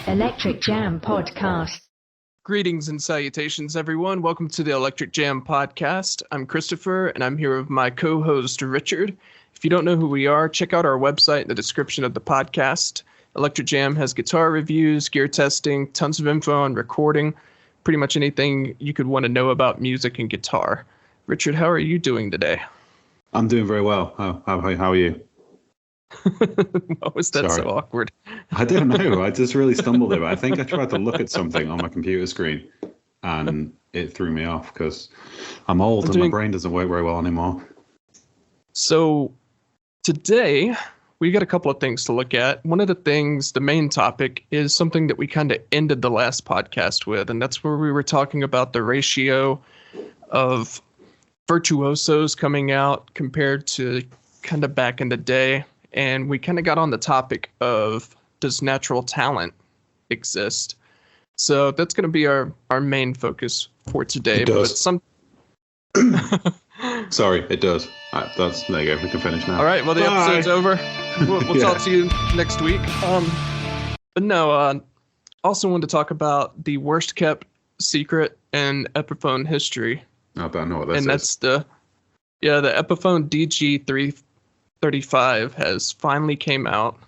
Electric Jam Podcast. Greetings and salutations, everyone. Welcome to the Electric Jam Podcast. I'm Christopher, and I'm here with my co-host, Richard. If you don't know who we are, check out our website in the description of the podcast. Electric Jam has guitar reviews, gear testing, tons of info on recording, pretty much anything you could want to know about music and guitar. Richard, how are you doing today? I'm doing very well. How are you? Why was that so awkward? I don't know. I just really stumbled there. I think I tried to look at something on my computer screen and it threw me off because I'm old and my brain doesn't work very well anymore. So today we got a couple of things to look at. One of the things, the main topic, is something that we kind of ended the last podcast with, and that's where we were talking about the ratio of virtuosos coming out compared to kind of back in the day. And we kind of got on the topic of, does natural talent exist? So that's going to be our main focus for today. It does. But some... Sorry, it does. There you go. We can finish now. All right. Well, the episode's over. We'll talk to you next week. But no, also wanted to talk about the worst kept secret in Epiphone history. I don't know what that is. And that's the Epiphone DG335 has finally came out,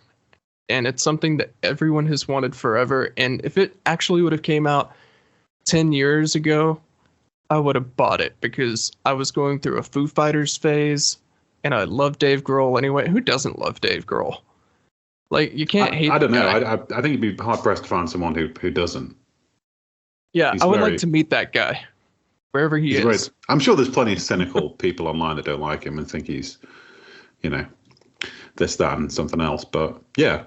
and it's something that everyone has wanted forever. And if it actually would have came out 10 years ago, I would have bought it because I was going through a Foo Fighters phase, and I love Dave Grohl anyway. Who doesn't love Dave Grohl? Like, you can't hate. I don't know. I think you'd be hard pressed to find someone who doesn't. Yeah, I would like to meet that guy wherever he is. Right. I'm sure there's plenty of cynical people online that don't like him and think he's, this, that, and something else. But yeah,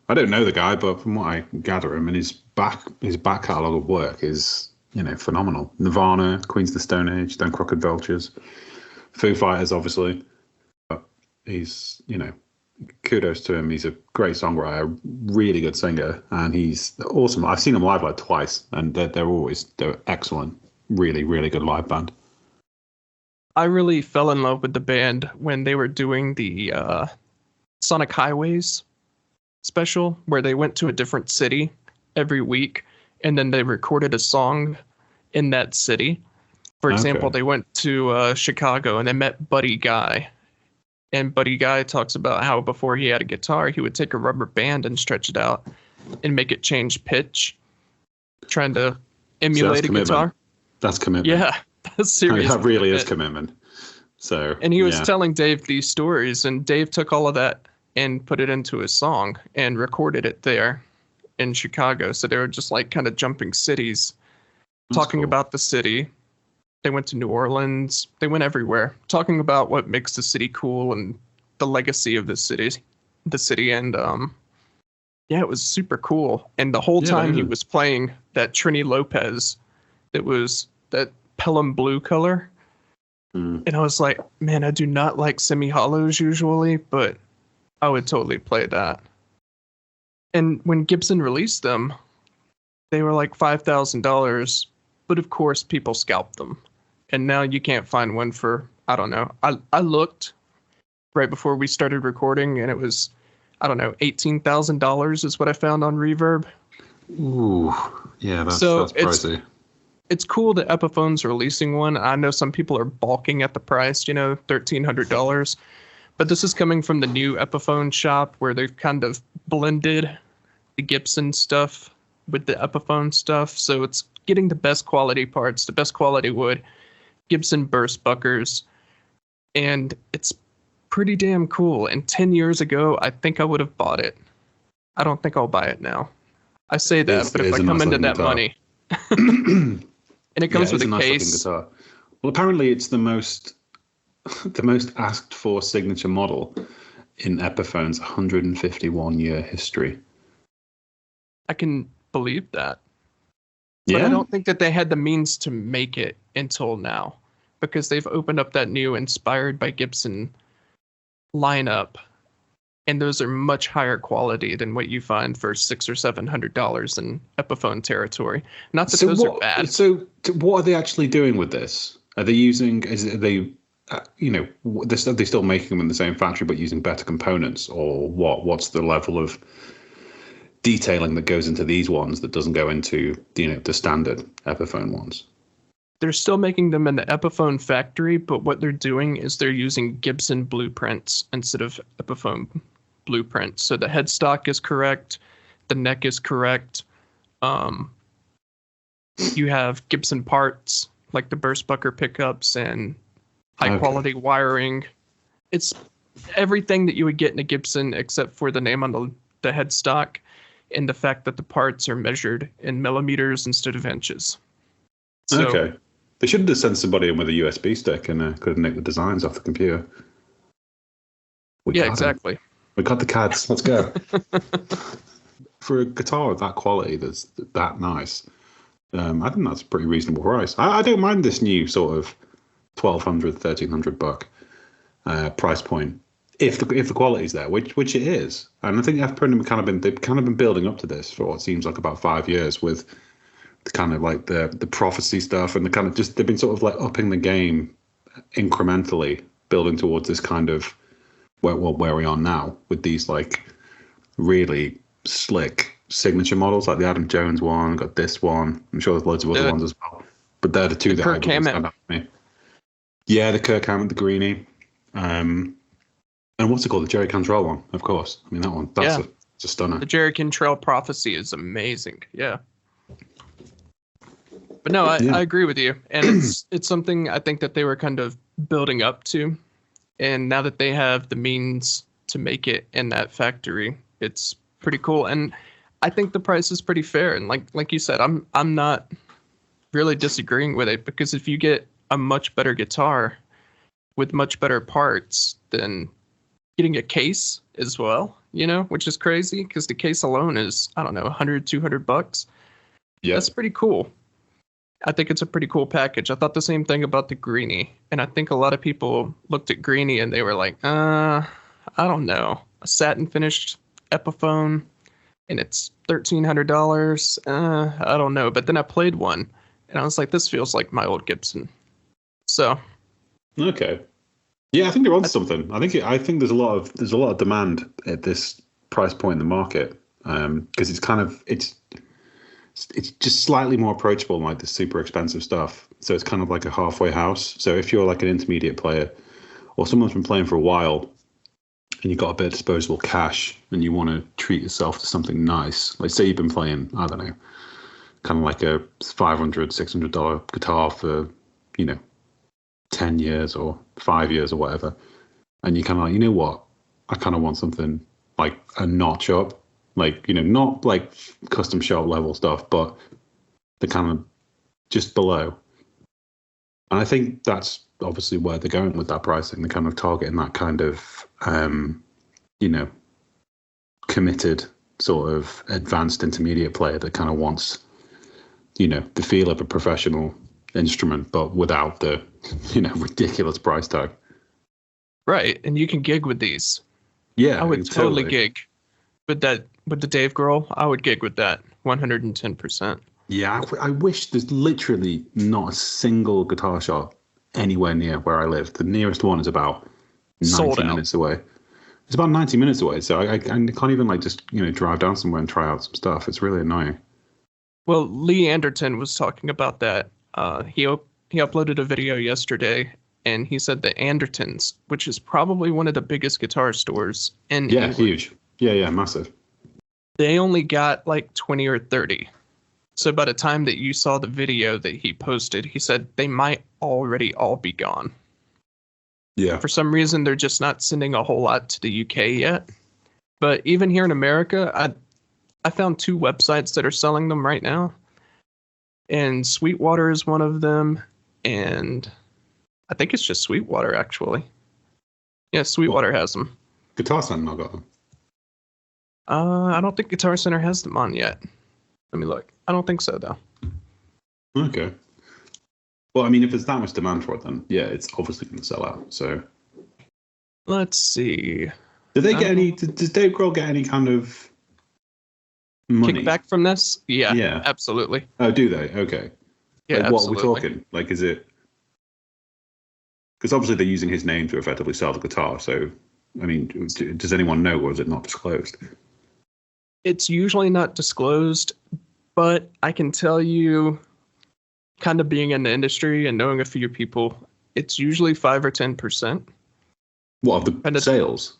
I don't know the guy, but from what I gather, his back catalogue of work is, phenomenal. Nirvana, Queens of the Stone Age, then Crooked Vultures, Foo Fighters, obviously. But he's, kudos to him. He's a great songwriter, really good singer, and he's awesome. I've seen him live like twice, and they're excellent. Really, really good live band. I really fell in love with the band when they were doing the Sonic Highways special, where they went to a different city every week, and then they recorded a song in that city. For example, they went to Chicago, and they met Buddy Guy. And Buddy Guy talks about how before he had a guitar, he would take a rubber band and stretch it out and make it change pitch, trying to emulate a guitar. That's commitment. Yeah. That's serious. That really is commitment. So, and he was telling Dave these stories, and Dave took all of that and put it into his song and recorded it there in Chicago. So they were just like kind of jumping cities, talking about the city. They went to New Orleans. They went everywhere, talking about what makes the city cool and the legacy of the city. And it was super cool. And the whole time he was playing that Trini Lopez, it was that Pelham blue color. And I was like, man, I do not like semi-hollows usually, but I would totally play that. And when Gibson released them, they were like $5,000, but of course people scalped them. And now you can't find one for, I don't know. I looked right before we started recording, and it was, I don't know, $18,000 is what I found on Reverb. Ooh, yeah, that's pricey. It's cool that Epiphone's releasing one. I know some people are balking at the price, $1,300. But this is coming from the new Epiphone shop where they've kind of blended the Gibson stuff with the Epiphone stuff. So it's getting the best quality parts, the best quality wood, Gibson burst buckers. And it's pretty damn cool. And 10 years ago, I think I would have bought it. I don't think I'll buy it now. I say that, but if I come into that money... And it comes with a case. Guitar. Well, apparently it's the most asked for signature model in Epiphone's 151-year history. I can believe that. But I don't think that they had the means to make it until now, because they've opened up that new Inspired by Gibson lineup, and those are much higher quality than what you find for $600 or $700 in Epiphone territory. Not that those are bad. So what are they actually doing with this? Are they using? Are they still making them in the same factory but using better components, or what? What's the level of detailing that goes into these ones that doesn't go into the standard Epiphone ones. They're still making them in the Epiphone factory, but what they're doing is they're using Gibson blueprints instead of Epiphone blueprints. So the headstock is correct, the neck is correct. You have Gibson parts like the Burstbucker pickups and high quality wiring. It's everything that you would get in a Gibson except for the name on the headstock and the fact that the parts are measured in millimeters instead of inches. So, okay. They should have just sent somebody in with a USB stick and could have nicked the designs off the computer. Yeah, exactly. We got the CADs. Let's go. For a guitar of that quality that's that nice, I think that's a pretty reasonable price. I don't mind this new sort of $1,200, $1,300 price point if the quality's there, which it is. And I think they've kind of been building up to this for what seems like about 5 years with the kind of like the prophecy stuff and the kind of just they've been sort of like upping the game incrementally, building towards this kind of where we are now with these like really slick signature models like the Adam Jones one, got this one. I'm sure there's loads of other ones as well, but they're the two that I stand out for me. Yeah, the Kirk Hammett, the Greenie, and what's it called? The Jerry Cantrell one, of course. I mean that one. That's a stunner. The Jerry Cantrell Prophecy is amazing. Yeah. But no, I agree with you, and it's something I think that they were kind of building up to, and now that they have the means to make it in that factory, it's pretty cool. And I think the price is pretty fair. And like you said, I'm not really disagreeing with it, because if you get a much better guitar with much better parts, then getting a case as well, which is crazy because the case alone is, I don't know, $100, $200. Yeah, that's pretty cool. I think it's a pretty cool package. I thought the same thing about the Greenie, and I think a lot of people looked at Greenie and they were like, I don't know, a satin finished Epiphone, and it's $1,300. I don't know. But then I played one, and I was like, this feels like my old Gibson. So, okay, yeah, I think they're on something. I think there's a lot of demand at this price point in the market, because it's just slightly more approachable than like the super expensive stuff. So it's kind of like a halfway house. So if you're like an intermediate player or someone's been playing for a while and you've got a bit of disposable cash and you want to treat yourself to something nice, like say you've been playing, I don't know, kind of like a $500, $600 guitar for, 10 years or 5 years or whatever. And you're kind of like, you know what? I kind of want something like a notch up. Like, not like custom shop level stuff, but the kind of just below. And I think that's obviously where they're going with that pricing. They're kind of targeting that kind of, committed sort of advanced intermediate player that kind of wants, the feel of a professional instrument, but without the, ridiculous price tag. Right. And you can gig with these. Yeah, I would totally gig with that. With the Dave Grohl, I would gig with that 110%. Yeah, I wish there's literally not a single guitar shop anywhere near where I live. The nearest one is about 90 minutes away. It's about 90 minutes away, so I can't even just drive down somewhere and try out some stuff. It's really annoying. Well, Lee Anderton was talking about that. He uploaded a video yesterday, and he said that Anderton's, which is probably one of the biggest guitar stores in England, huge. Yeah, massive. They only got like 20 or 30. So by the time that you saw the video that he posted, he said they might already all be gone. Yeah. For some reason, they're just not sending a whole lot to the UK yet. But even here in America, I found 2 websites that are selling them right now. And Sweetwater is one of them. And I think it's just Sweetwater, actually. Yeah, Sweetwater has them. Guitar Center not got them. I don't think Guitar Center has them on yet. Let me look. I don't think so, though. Okay. Well, I mean, if there's that much demand for it, then yeah, it's obviously going to sell out. So let's see. Did they get any? Does Dave Grohl get any kind of money kickback from this? Yeah, absolutely. Oh, do they? Okay. Yeah, like, what absolutely. are we talking? Like, is it? Because obviously they're using his name to effectively sell the guitar. So, I mean, does anyone know, or is it not disclosed? It's usually not disclosed, but I can tell you, kind of being in the industry and knowing a few people, it's usually 5 or 10%. What, of the sales?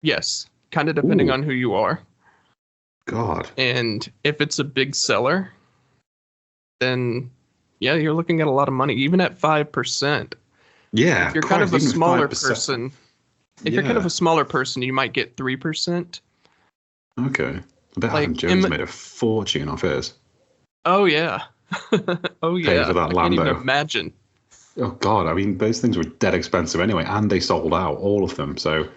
Yes, kind of depending Ooh. on who you are. God. And if it's a big seller, then yeah, you're looking at a lot of money, even at 5%. Yeah. If you're kind of a smaller 5%. person, you're kind of a smaller person, you might get 3%. Okay. I bet Like, Adam Jones made a fortune off his. Oh yeah. Oh Pay yeah. for that I can't even Lambo. imagine. Oh God, I mean, those things were dead expensive anyway, and they sold out, all of them. So,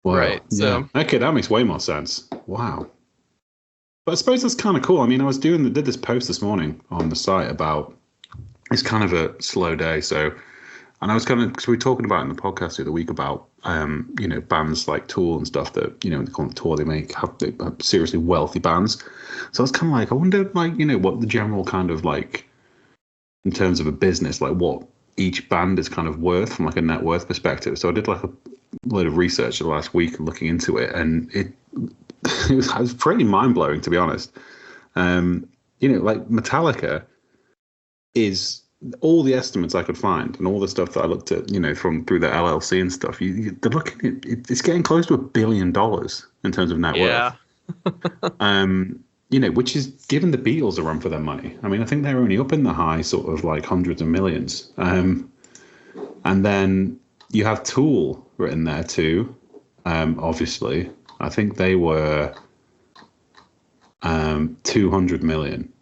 wow. Right. So yeah. Okay, that makes way more sense. Wow. But I suppose that's kind of cool. I mean, did this post this morning on the site about it's kind of a slow day. So, and I was kind of, because we were talking about in the podcast the other week about, bands like Tool and stuff that, they call them Tour, they have seriously wealthy bands. So I was kind of like, I wonder, what the general kind of like, in terms of a business, like what each band is kind of worth from like a net worth perspective. So I did like a load of research the last week looking into it, and it was pretty mind blowing, to be honest. Like Metallica is all the estimates I could find and all the stuff that I looked at, from through the LLC and stuff. They're looking at it's getting close to $1 billion in terms of net worth. Which is giving the Beatles a run for their money. I mean, I think they're only up in the high sort of like hundreds of millions. And then you have Tool written there too. Obviously, I think they were 200 million.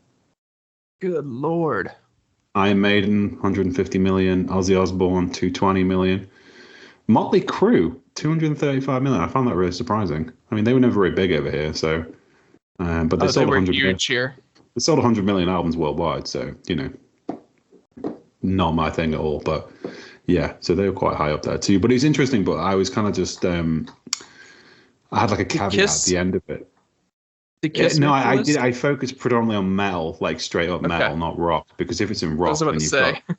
Good Lord. Iron Maiden, 150 million. Ozzy Osbourne, 220 million. Motley Crue, 235 million. I found that really surprising. I mean, they were never very big over here, so. But they sold 100 million. They sold 100 million albums worldwide, so not my thing at all. But yeah, so they were quite high up there too. But it's interesting. But I was kind of just, I had like a caveat at the end of it. No, I did. I focused predominantly on metal, like straight up metal, not rock. Because if it's in rock, then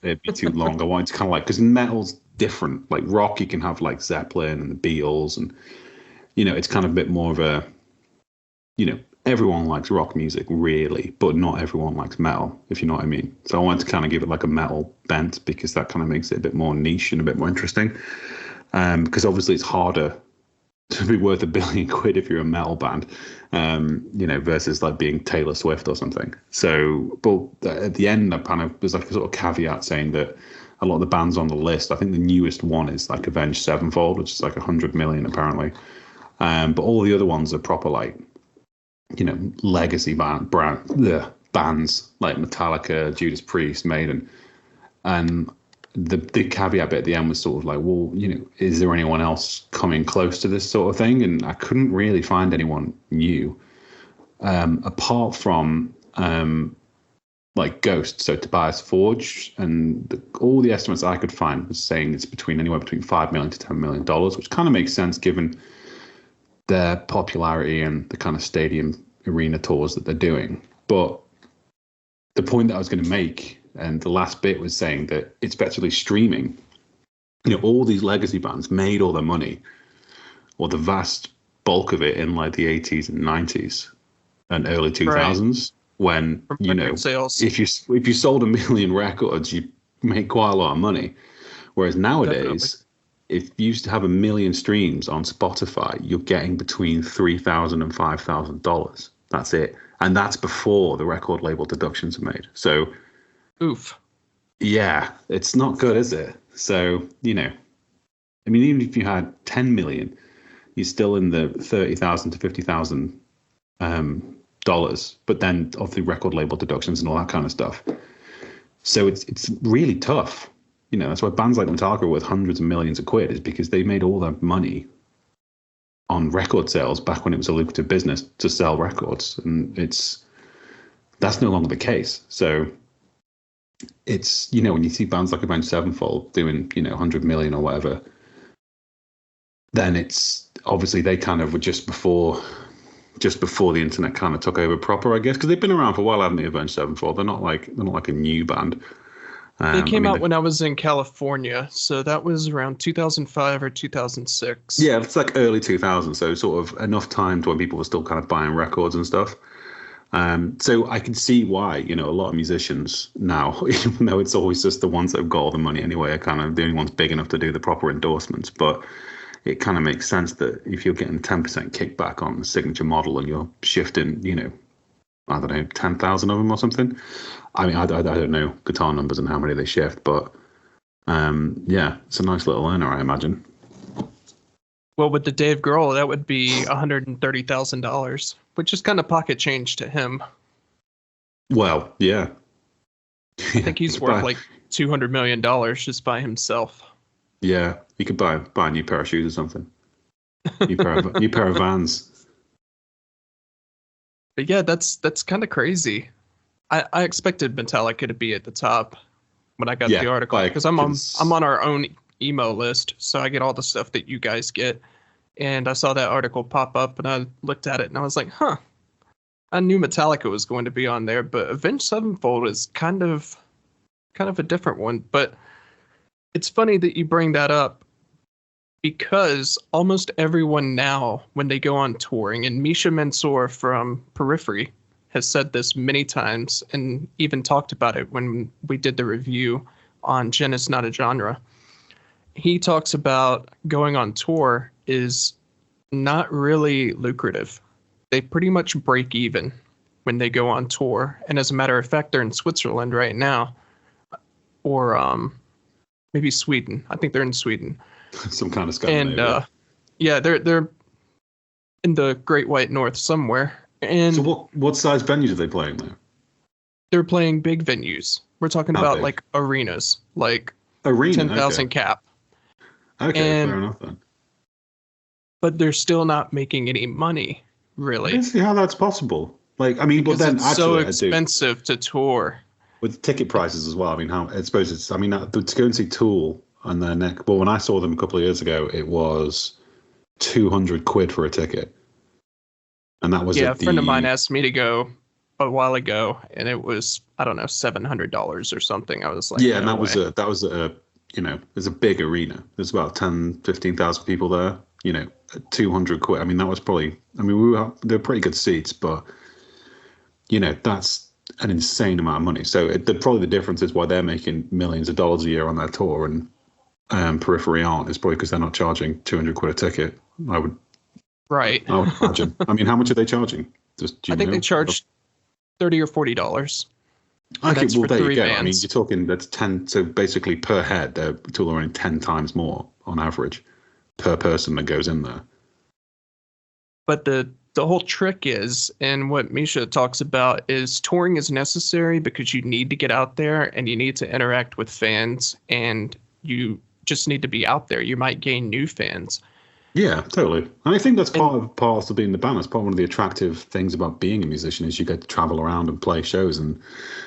it'd be too long. I wanted to kind of like, because metal's different. Like rock, you can have like Zeppelin and the Beatles, and it's kind of a bit more of a, everyone likes rock music really, but not everyone likes metal, if you know what I mean. So I wanted to kind of give it like a metal bent because that kind of makes it a bit more niche and a bit more interesting. Because obviously it's harder to be worth £1 billion if you're a metal band, versus like being Taylor Swift or something. So, but at the end, there's like a sort of caveat saying that a lot of the bands on the list, I think the newest one is like Avenged Sevenfold, which is like 100 million apparently. But all the other ones are proper like, legacy bands like Metallica, Judas Priest, Maiden. And the caveat bit at the end was sort of like, well, is there anyone else coming close to this sort of thing? And I couldn't really find anyone new, apart from like Ghost, so Tobias Forge, and all the estimates I could find was saying it's anywhere between $5 million to $10 million, which kind of makes sense given their popularity and the kind of stadium arena tours that they're doing. But the point that I was going to make, and the last bit, was saying that it's effectively streaming. All these legacy bands made all their money, or the vast bulk of it, in like the 80s and 90s and early 2000s, when sales. If you sold 1 million records, you make quite a lot of money. Whereas nowadays, if you used to have 1 million streams on Spotify, you're getting between $3,000 and $5,000. That's it, and that's before the record label deductions are made. So, oof. Yeah, it's not good, is it? So, I mean, even if you had 10 million, you're still in the $30,000 to $50,000 dollars, but then of the record label deductions and all that kind of stuff. So it's really tough. That's why bands like Metallica are worth hundreds of millions of quid, is because they made all their money on record sales back when it was a lucrative business to sell records, and that's no longer the case. So it's, when you see bands like Avenged Sevenfold doing 100 million or whatever, then it's obviously they kind of were just before the internet kind of took over proper, I guess, because they've been around for a while, haven't they? Avenged Sevenfold, they're not like a new band. It came out when I was in California, so that was around 2005 or 2006. Yeah, it's like early 2000s, so sort of enough time to when people were still kind of buying records and stuff. So I can see why, a lot of musicians now, even though it's always just the ones that have got all the money anyway, are kind of the only ones big enough to do the proper endorsements. But it kind of makes sense that if you're getting 10% kickback on the signature model and you're shifting, I don't know, 10,000 of them or something. I mean, I don't know guitar numbers and how many they shift, but yeah, it's a nice little earner, I imagine. Well, with the Dave Grohl, that would be $130,000, which is kind of pocket change to him. Well, yeah. I think he's worth like $200 million just by himself. Yeah, he could buy a new pair of shoes or something. New pair of Vans. But yeah, that's kind of crazy. I expected Metallica to be at the top when I got the article, because I'm on our own email list, so I get all the stuff that you guys get. And I saw that article pop up, and I looked at it, and I was like, huh. I knew Metallica was going to be on there, but Avenged Sevenfold is kind of a different one. But it's funny that you bring that up, because almost everyone now, when they go on touring, and Misha Mansour from Periphery has said this many times and even talked about it when we did the review on Gen is Not a Genre. He talks about going on tour is not really lucrative. They pretty much break even when they go on tour. And as a matter of fact, they're in Switzerland right now, or maybe Sweden. I think they're in Sweden. Some kind of Scandinavia. And yeah, they're in the Great White North somewhere. And so what size venues are they playing there? They're playing big venues. We're talking about like arenas, like 10,000 cap. Okay, fair enough then. But they're still not making any money, really. I don't see how that's possible. Like, I mean, but then it's actually, so expensive to tour. With ticket prices as well. I mean, to go and see Tool on their neck. Well, when I saw them a couple of years ago, it was 200 quid for a ticket. And that was a friend of mine asked me to go a while ago, and it was, I don't know, $700 or something. I was like, yeah, and that was there's a big arena. There's about 15,000 people there. 200 quid. I mean, that was probably. I mean, they're pretty good seats, but that's an insane amount of money. So probably the difference is why they're making millions of dollars a year on their tour, and Periphery aren't. Is probably because they're not charging 200 quid a ticket. I would imagine. I mean, how much are they charging? I think they charge $30 or $40. Okay, well, there you go. Bands. I mean, you're talking that's 10. So basically, per head, they're touring 10 times more on average per person that goes in there. But the whole trick is, and what Misha talks about, is touring is necessary because you need to get out there and you need to interact with fans, and you just need to be out there. You might gain new fans. Yeah, totally. And I think that's part of being the band. That's part of one of the attractive things about being a musician is you get to travel around and play shows and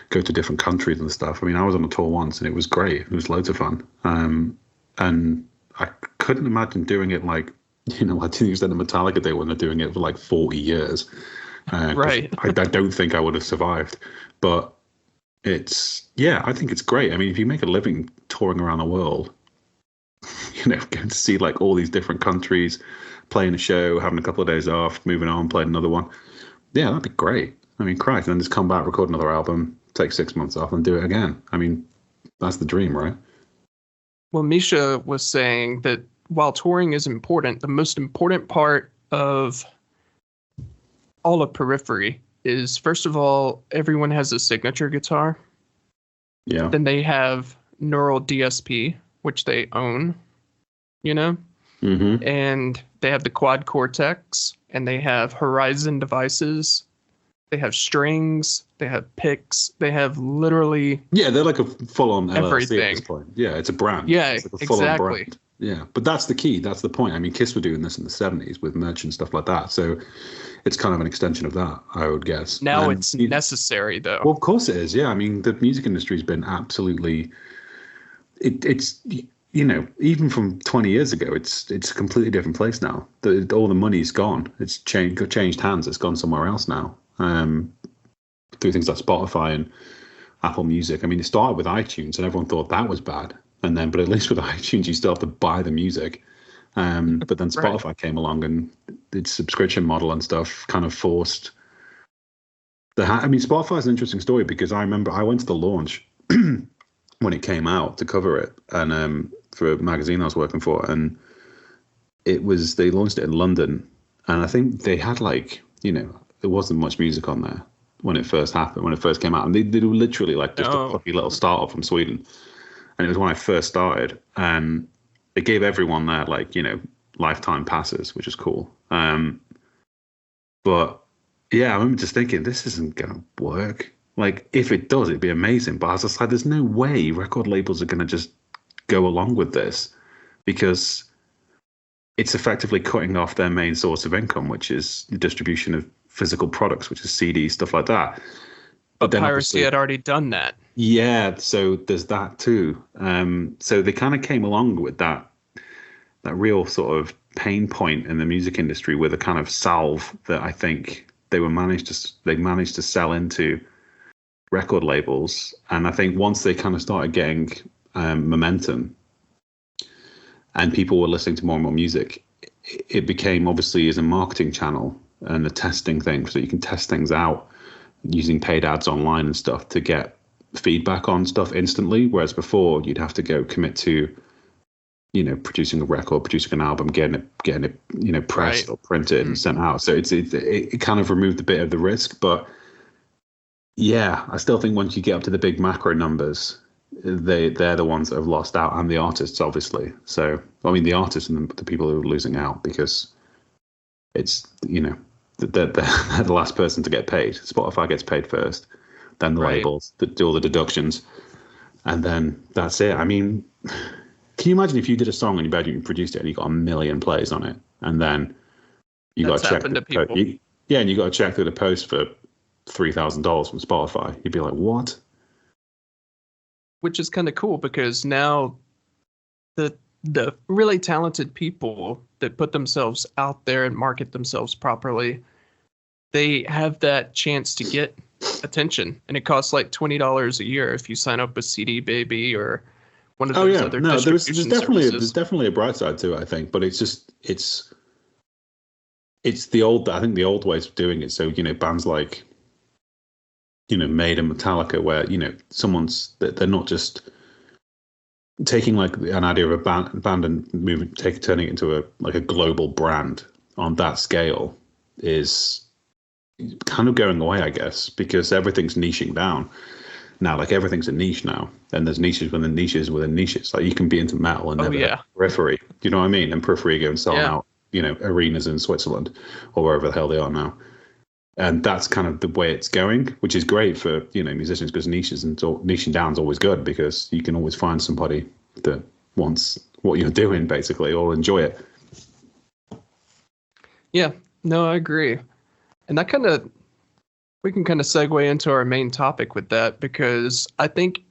go to different countries and stuff. I mean, I was on a tour once and it was great. It was loads of fun. And I couldn't imagine doing it like, to the extent of Metallica they were doing it for like 40 years. Right. I don't think I would have survived. But I think it's great. I mean, if you make a living touring around the world, going to see like all these different countries, playing a show, having a couple of days off, moving on, playing another one. Yeah, that'd be great. I mean, Christ, and then just come back, record another album, take 6 months off and do it again. I mean, that's the dream, right? Well, Misha was saying that while touring is important, the most important part of all of Periphery is, first of all, everyone has a signature guitar. Yeah. Then they have Neural DSP, which they own, Mm-hmm. And they have the Quad Cortex, and they have Horizon devices. They have strings. They have picks. They have literally they're like a full-on everything. LLC at this point. Yeah, it's a brand. Yeah, it's like a full-on exactly. Brand. Yeah, but that's the key. That's the point. I mean, Kiss were doing this in the 70s with merch and stuff like that. So it's kind of an extension of that, I would guess. Now it's necessary, though. Well, of course it is. Yeah, I mean, the music industry has been absolutely. It's even from 20 years ago, it's a completely different place now. All the money's gone. It's changed hands. It's gone somewhere else now. Through things like Spotify and Apple Music. I mean, it started with iTunes, and everyone thought that was bad. And then, but at least with iTunes, you still have to buy the music. But then Spotify Right. came along, and its subscription model and stuff kind of forced I mean, Spotify is an interesting story because I remember I went to the launch when it came out to cover it, and for a magazine I was working for, and they launched it in London, and I think they had there wasn't much music on there when it first happened, when it first came out, and they were literally like just a puppy little startup from Sweden, and it was when I first started, and they gave everyone there lifetime passes, which is cool, but yeah, I remember just thinking this isn't gonna work. Like, if it does, it'd be amazing. But I was just like, there's no way record labels are gonna just go along with this, because it's effectively cutting off their main source of income, which is the distribution of physical products, which is CDs, stuff like that. But piracy had already done that. Yeah, so there's that too. So they kind of came along with that real sort of pain point in the music industry with a kind of salve that I think they managed to sell into record labels. And I think once they kind of started getting momentum and people were listening to more and more music, it became obviously as a marketing channel and a testing thing, so you can test things out using paid ads online and stuff to get feedback on stuff instantly. Whereas before you'd have to go commit to, producing a record, producing an album, getting it, pressed or printed and sent out. So it kind of removed a bit of the risk. But yeah, I still think once you get up to the big macro numbers, they're the ones that have lost out, and the artists, obviously. So, I mean, the artists and the people who are losing out, because it's, they're the last person to get paid. Spotify gets paid first, then the labels that do all the deductions, and then that's it. I mean, can you imagine if you did a song on your bedroom, you produced it, and you got 1 million plays on it, and then you got to check and you got to check through the post for $3,000 from Spotify. You'd be like, what? Which is kind of cool, because now the really talented people that put themselves out there and market themselves properly, they have that chance to get attention, and it costs like $20 a year if you sign up with CD Baby or one of those other distribution services. There's definitely a bright side to it, I think, but it's the old ways of doing it. So, bands like, Maiden, Metallica, where, they're not just taking like an idea of a band and turning it into a global brand on that scale is kind of going away, I guess, because everything's niching down now. Like, everything's a niche now, and there's niches within niches within niches. Like, you can be into metal and never have Periphery. Do you know what I mean? And Periphery go and sell out, arenas in Switzerland or wherever the hell they are now. And that's kind of the way it's going, which is great for, musicians, because niching down is always good, because you can always find somebody that wants what you're doing, basically, or enjoy it. Yeah, no, I agree. And we can kind of segue into our main topic with that, because I think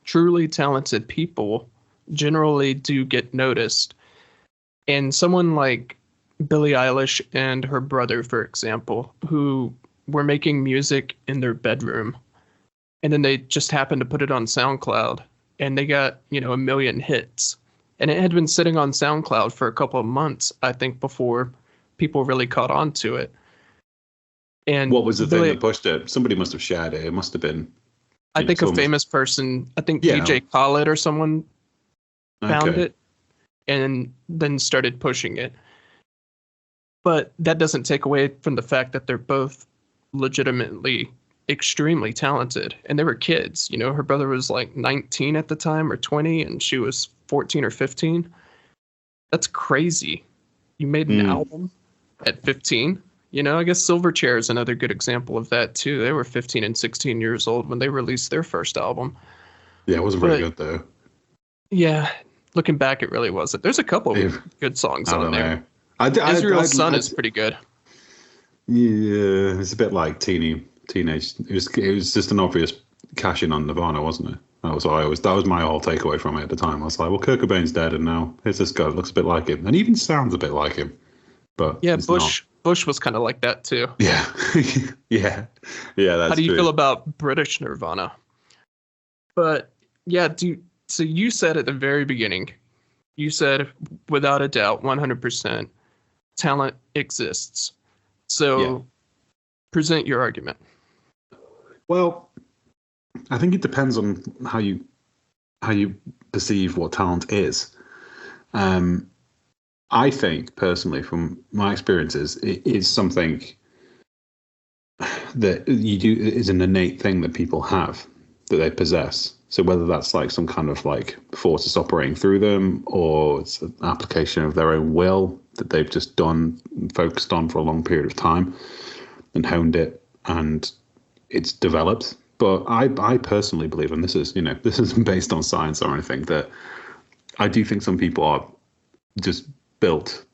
truly talented people generally do get noticed. And someone like Billie Eilish and her brother, for example, who were making music in their bedroom, and then they just happened to put it on SoundCloud, and they got, 1 million hits. And it had been sitting on SoundCloud for a couple of months, I think, before people really caught on to it. And what was the thing that pushed it? Somebody must have shared it. It must have been, I think, a famous person. I think DJ Khaled or someone found it and then started pushing it. But that doesn't take away from the fact that they're both legitimately extremely talented. And they were kids. Her brother was like 19 at the time, or 20, and she was 14 or 15. That's crazy. You made an album at 15. I guess Silverchair is another good example of that too. They were 15 and 16 years old when they released their first album. Yeah, it wasn't very good though. Yeah, looking back, it really wasn't. There's a couple of good songs on there. Israel's Son is pretty good. Yeah, it's a bit like teenage. It was just an obvious cash in on Nirvana, wasn't it? That was my whole takeaway from it at the time. I was like, well, Kurt Cobain's dead, and now here's this guy that looks a bit like him, and even sounds a bit like him. But yeah, Bush was kind of like that too. Yeah, yeah. That's How do you true. feel about British Nirvana? But yeah, so you said at the very beginning, you said without a doubt, 100% talent exists. So present your argument. Well, I think it depends on how you perceive what talent is. I think personally, from my experiences, it is something that you do is an innate thing that people have, that they possess. So whether that's like some kind of like force that's operating through them, or it's an application of their own will that they've just focused on for a long period of time and honed it, and it's developed. But I personally believe, and this isn't based on science or anything, that I do think some people are just built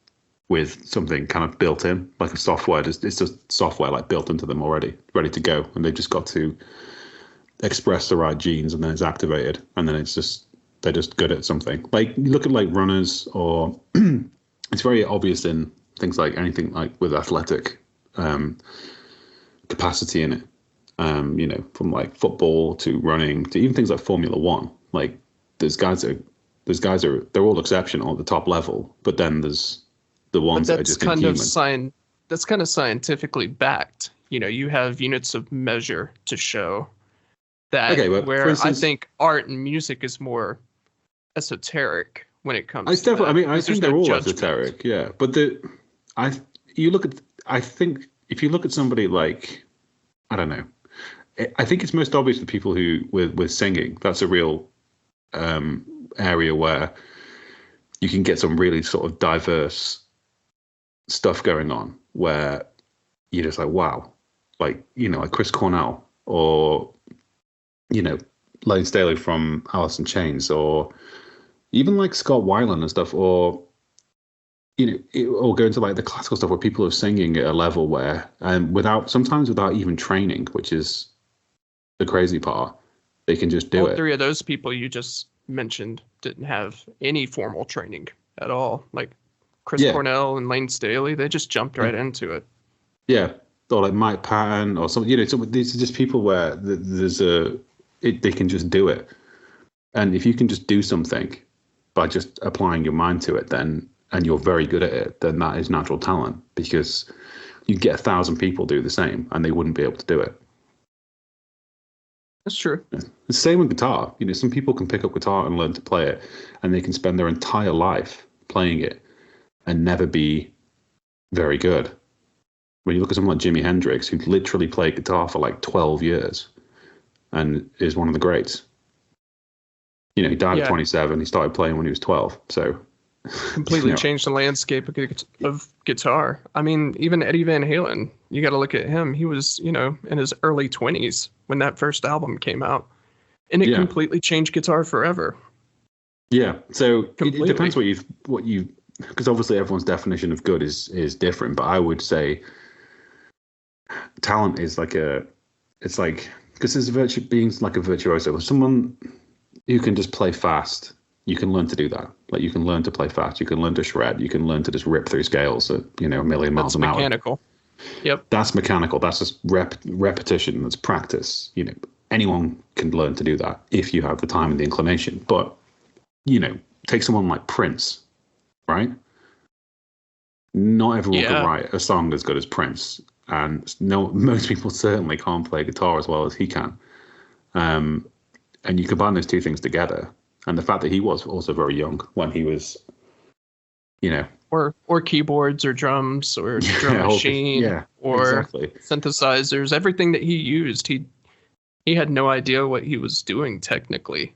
with something kind of built in, like a software. It's just software like built into them already, ready to go, and they've just got to express the right genes, and then it's activated, and then they're just good at something. Like you look at like runners, or it's very obvious in things like anything like with athletic capacity in it. From like football to running to even things like Formula One. Like those guys are they're all exceptional at the top level, but then there's the ones that are just inhuman. That's kind of scientifically backed. You have units of measure to show that. Okay, where instance, I think art and music is more esoteric when it comes. I think they're all esoteric. Yeah, but I think if you look at somebody like, I don't know. I think it's most obvious to people who with singing. That's a real area where you can get some really sort of diverse stuff going on, where you're just like, wow, like like Chris Cornell, or Lane Staley from Alice in Chains, or even like Scott Weiland and stuff, or or go into like the classical stuff where people are singing at a level where, sometimes without even training, which is the crazy part, they can just do it. All three of those people you just mentioned didn't have any formal training at all. Like Chris Cornell and Lane Staley, they just jumped right into it. Yeah, or like Mike Patton or something. These are just people where they can just do it. And if you can just do something by just applying your mind to it, and you're very good at it, then that is natural talent, because you get 1,000 people do the same and they wouldn't be able to do it. That's true. The same with guitar. Some people can pick up guitar and learn to play it, and they can spend their entire life playing it and never be very good. When you look at someone like Jimi Hendrix, who literally played guitar for like 12 years and is one of the greats. He died at 27. He started playing when he was 12. So completely changed the landscape of guitar. I mean, even Eddie Van Halen, you got to look at him. He was, in his early 20s when that first album came out, and it completely changed guitar forever. Yeah. So it depends what you, because obviously everyone's definition of good is different, but I would say talent is because there's being like a virtuoso, someone who can just play fast. You can learn to do that. Like you can learn to play fast. You can learn to shred. You can learn to just rip through scales at a million miles an hour. That's mechanical. Yep. That's mechanical. That's just repetition. That's practice. Anyone can learn to do that if you have the time and the inclination. But take someone like Prince, right? Not everyone can write a song as good as Prince, and most people certainly can't play guitar as well as he can. And you combine those two things together. And the fact that he was also very young when he was, or keyboards or drums or drum machine or synthesizers, everything that he used, he had no idea what he was doing technically.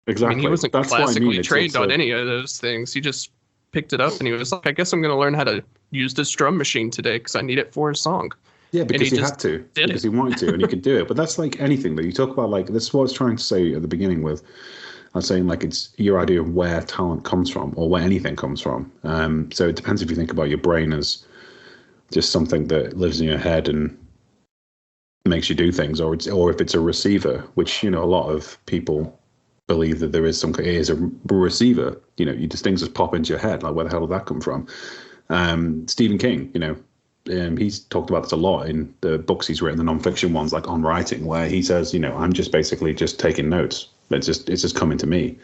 Exactly. I mean, he wasn't classically trained on any of those things. He just picked it up and he was like, I guess I'm going to learn how to use this drum machine today because I need it for a song. Yeah, because he had to, because he wanted to, and he could do it. But that's like anything that you talk about. Like that's what I was trying to say at the beginning with. I was saying like it's your idea of where talent comes from, or where anything comes from. So it depends if you think about your brain as just something that lives in your head and makes you do things, or if it's a receiver, which a lot of people believe that there is a receiver. You just things just pop into your head. Like where the hell did that come from? Stephen King. he's talked about this a lot in the books he's written, the non-fiction ones, like on writing, where he says, I'm just basically just taking notes. It's just coming to me.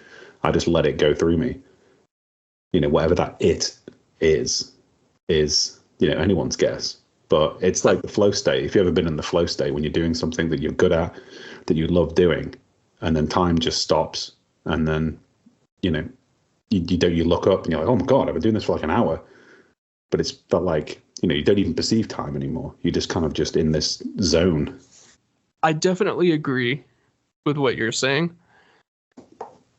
I just let it go through me. Whatever that it is anyone's guess. But it's like the flow state. If you've ever been in the flow state when you're doing something that you're good at, that you love doing, and then time just stops, and then, you look up and you're like, oh my God, I've been doing this for like an hour. But it's felt like, you don't even perceive time anymore. You're just kind of just in this zone. I definitely agree with what you're saying.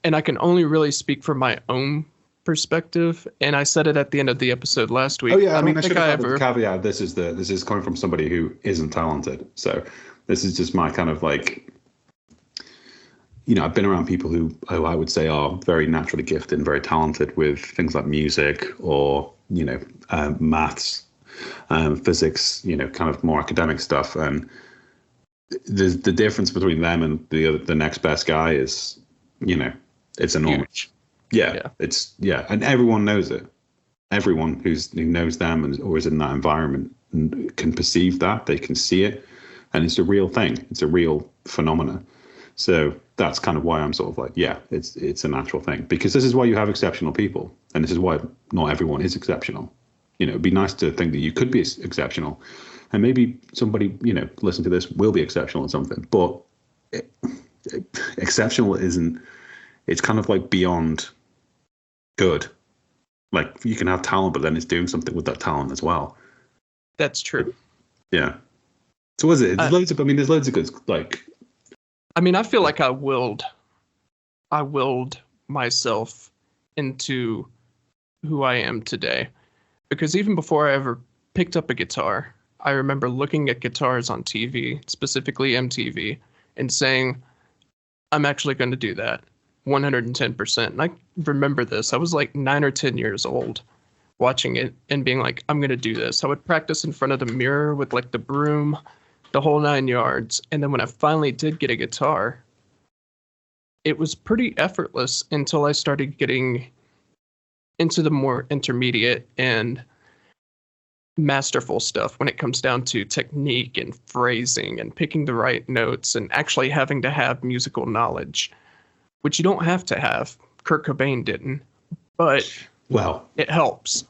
And I can only really speak from my own perspective. And I said it at the end of the episode last week. Oh yeah, I mean, I think should have the caveat. This is coming from somebody who isn't talented. So this is just my kind of like, I've been around people who I would say are very naturally gifted and very talented with things like music or, maths, physics, kind of more academic stuff. And the difference between them and the next best guy is, it's enormous. Yeah. And everyone knows it. Everyone who knows them or is in that environment can perceive that. They can see it, and it's a real thing. It's a real phenomenon. So that's kind of why I'm sort of like, yeah, it's a natural thing, because this is why you have exceptional people, and this is why not everyone is exceptional. It'd be nice to think that you could be exceptional, and maybe somebody listen to this will be exceptional at something, but exceptional isn't. It's kind of like beyond good. Like you can have talent, but then it's doing something with that talent as well. That's true. Yeah. So what is it? There's loads of good, like. I mean, I feel like I willed myself into who I am today, because even before I ever picked up a guitar, I remember looking at guitars on TV, specifically MTV, and saying, I'm actually going to do that 110%. And I remember this. I was like 9 or 10 years old watching it and being like, I'm going to do this. I would practice in front of the mirror with like the broom, the whole 9 yards. And then when I finally did get a guitar, it was pretty effortless until I started getting into the more intermediate and masterful stuff when it comes down to technique and phrasing and picking the right notes and actually having to have musical knowledge, which you don't have to have. Kurt Cobain didn't, but it helps.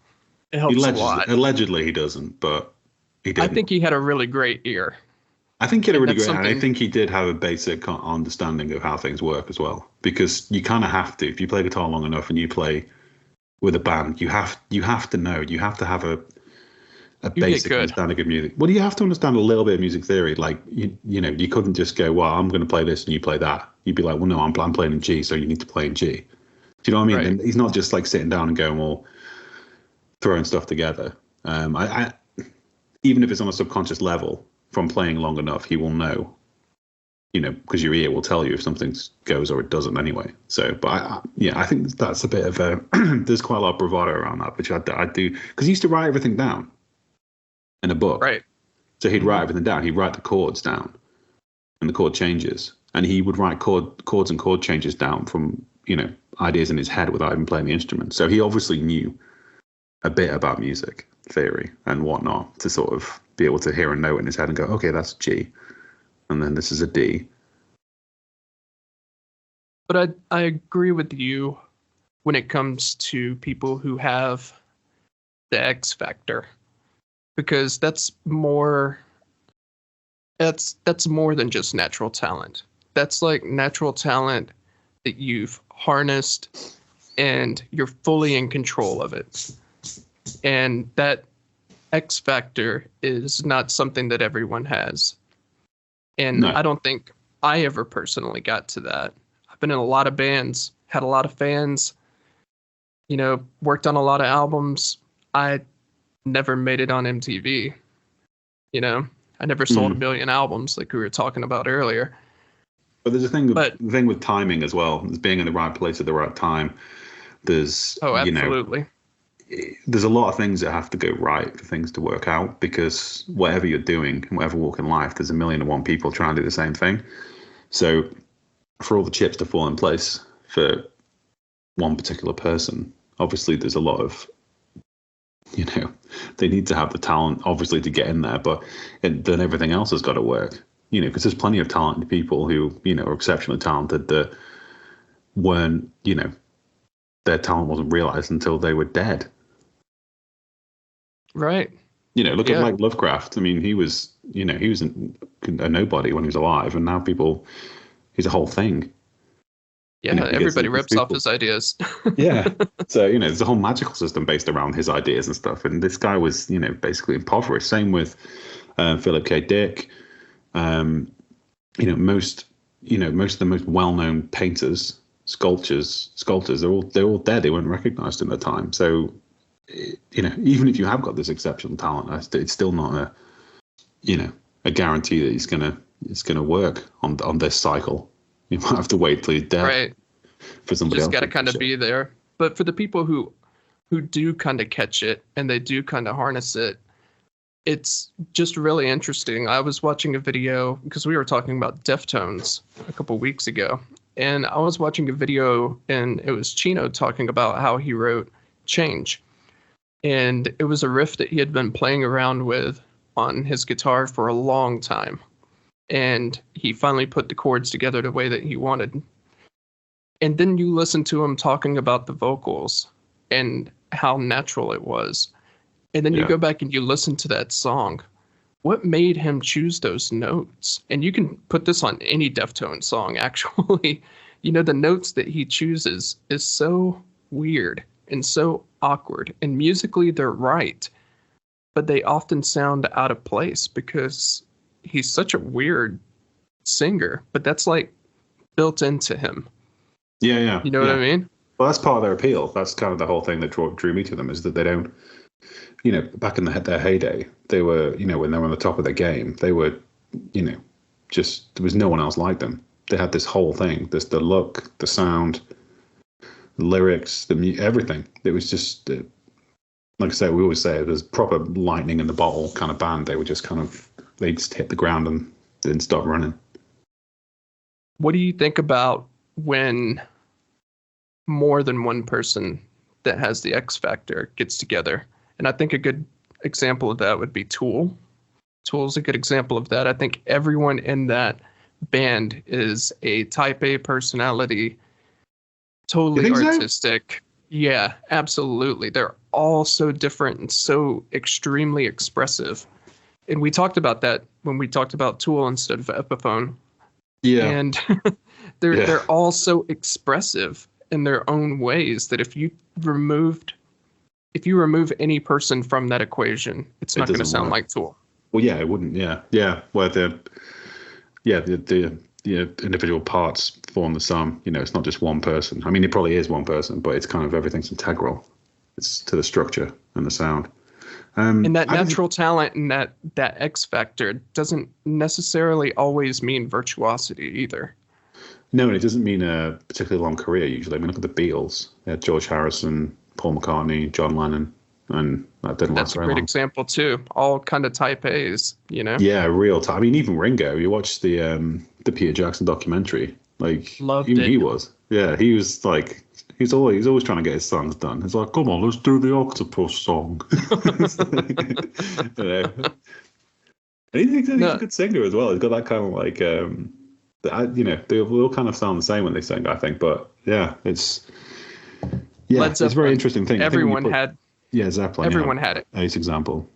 It helps a lot. Allegedly he doesn't, but he did. I think he had a really great ear. I think he had a really great ear. I think he did have a basic understanding of how things work as well, because you kind of have to. If you play guitar long enough and you play with a band, you have to know. You have to have a basic understanding of music. Well, you have to understand a little bit of music theory. Like you couldn't just go, well, I'm going to play this and you play that. You'd be like, well, no, I'm playing in G, so you need to play in G. Do you know what I mean? Right. And he's not just like sitting down and going, well, throwing stuff together. I even if it's on a subconscious level, from playing long enough, he will know. Because your ear will tell you if something goes or it doesn't anyway. So, but I think that's a bit of a. There's quite a lot of bravado around that, which I do, because he used to write everything down in a book. Right. So he'd write everything down. He'd write the chords down, and the chord changes, and he would write chords and chord changes down from ideas in his head without even playing the instrument. So he obviously knew a bit about music theory and whatnot to sort of be able to hear a note in his head and go, okay, that's G, and then this is a D. But I agree with you when it comes to people who have the X factor, because that's more than just natural talent. That's like natural talent that you've harnessed and you're fully in control of it. And that X factor is not something that everyone has. And no. I don't think I ever personally got to that. I've been in a lot of bands, had a lot of fans, worked on a lot of albums. I never made it on MTV. I never sold a million albums like we were talking about earlier. But there's a thing with timing as well. There's being in the right place at the right time. There's absolutely. There's a lot of things that have to go right for things to work out, because whatever you're doing, whatever walk in life, there's 1,000,001 people trying to do the same thing. So for all the chips to fall in place for one particular person, obviously there's a lot of you know, they need to have the talent, obviously, to get in there, but then everything else has got to work, you know, because there's plenty of talented people who, you know, are exceptionally talented that weren't, you know, their talent wasn't realized until they were dead. Right. You know, look at like Lovecraft. I mean, he was a nobody when he was alive, and now he's a whole thing. Yeah, you know, everybody rips off his ideas. Yeah. So, you know, there's a whole magical system based around his ideas and stuff. And this guy was, you know, basically impoverished. Same with Philip K. Dick. You know, most of the most well-known painters, sculptors, they're all dead. They weren't recognized in their time. So, you know, even if you have got this exceptional talent, it's still not a guarantee that it's gonna work on this cycle. You might have to wait till you're dead, right? For somebody else. Just got to kind of be there. But for the people who do kind of catch it and they do kind of harness it, it's just really interesting. I was watching a video because we were talking about Deftones a couple weeks ago, and I was watching a video and it was Chino talking about how he wrote Change. And it was a riff that he had been playing around with on his guitar for a long time. And he finally put the chords together the way that he wanted. And then you listen to him talking about the vocals and how natural it was. And then you go back and you listen to that song. What made him choose those notes? And you can put this on any Deftones song, actually. You know, the notes that he chooses is so weird and so awkward, and musically they're right, but they often sound out of place because he's such a weird singer, but that's like built into him. Yeah. You know what I mean? Well, that's part of their appeal. That's kind of the whole thing that drew me to them, is that they don't, you know, back in their heyday, they were, you know, when they were on the top of their game, they were, you know, just, there was no one else like them. They had this whole thing, the look, the sound, the lyrics, everything. It was just, like I say, we always say, there's proper lightning in the bottle kind of band. They were just kind of, they just hit the ground and didn't stop running. What do you think about when more than one person that has the X factor gets together? And I think a good example of that would be Tool. Tool's a good example of that. I think everyone in that band is a type A personality, totally artistic. So? Yeah, absolutely. They're all so different and so extremely expressive. And we talked about that when we talked about Tool instead of Epiphone. Yeah. And they're all so expressive in their own ways that if you remove any person from that equation, it's not going to sound like Tool. Well, yeah, it wouldn't. Yeah. Well, the individual parts form the sum. You know, it's not just one person. I mean, it probably is one person, but it's kind of everything's integral. It's to the structure and the sound. And that natural talent and that X factor doesn't necessarily always mean virtuosity either. No, and it doesn't mean a particularly long career usually. I mean, look at the Beatles. They had George Harrison, Paul McCartney, John Lennon, and that didn't last very long. That's a great example too. All kind of type A's, you know? Yeah, real time. I mean, even Ringo. You watch the Peter Jackson documentary. Like, loved it. He was. Yeah, he was like, he's always trying to get his songs done. He's like, come on, let's do the Octopus song. You know? And he's a good singer as well. He's got that kind of like, you know, they all kind of sound the same when they sing, I think. But yeah, it's a very interesting thing. Everyone had. Yeah, Zeppelin. Everyone had it. Ace example.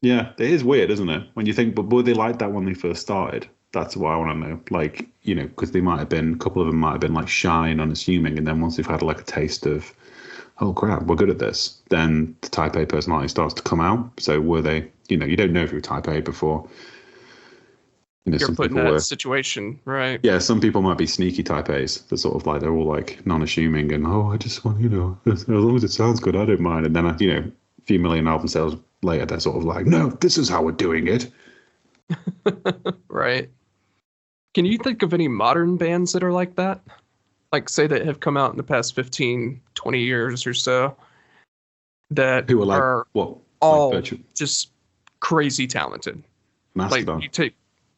Yeah, it is weird, isn't it? When you think, but were they like that when they first started? That's what I want to know. Like, you know, because they might have been, a couple of them might have been like shy and unassuming, and then once they've had like a taste of, oh crap, we're good at this, then the type A personality starts to come out. So were they, you know, you don't know if you're type A before. You know, you're put in that situation, right? Yeah, some people might be sneaky type A's. They're sort of like, they're all like non-assuming and, oh, I just want, you know, as long as it sounds good, I don't mind. And then, you know, a few million album sales later, they're sort of like, no, this is how we're doing it. Right. Can you think of any modern bands that are like that? Like, say, that have come out in the past 15, 20 years or so, that who are like, what? All like just crazy talented. Mastodon. Like, you take,